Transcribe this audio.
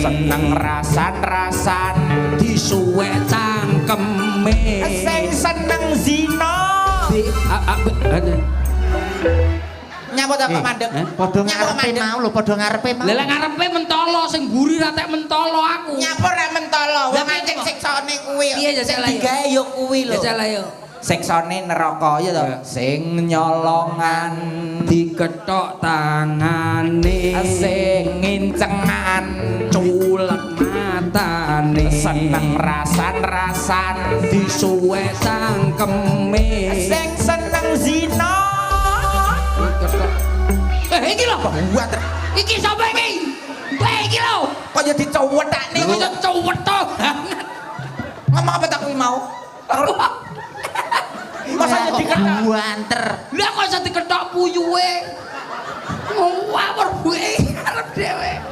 seneng rasan-rasan disuwek cangkeme sing seneng zina nyapa ta kok mandeg padha ngarepe mau lho padha ngarepe mau lha ngarepe mentolo sing mburi ra tek mentolo aku nyapa rek mentolo wong anjing siksane kuwi piye ya salah digawe yo kuwi lho ya salah yo siksane neraka ya to sing nyolongan diketok tangane sing ngincengan culek matane seneng rasan-rasan disuwek cangkeme sing seneng zina iki lho buat iki sapa iki iki lho kaya dicowethane iki cowet to ngomong apa tak kuwi mau masa jadi ketok banter lha kok iso diketok puyuhe ngawur kuwi arep dhewe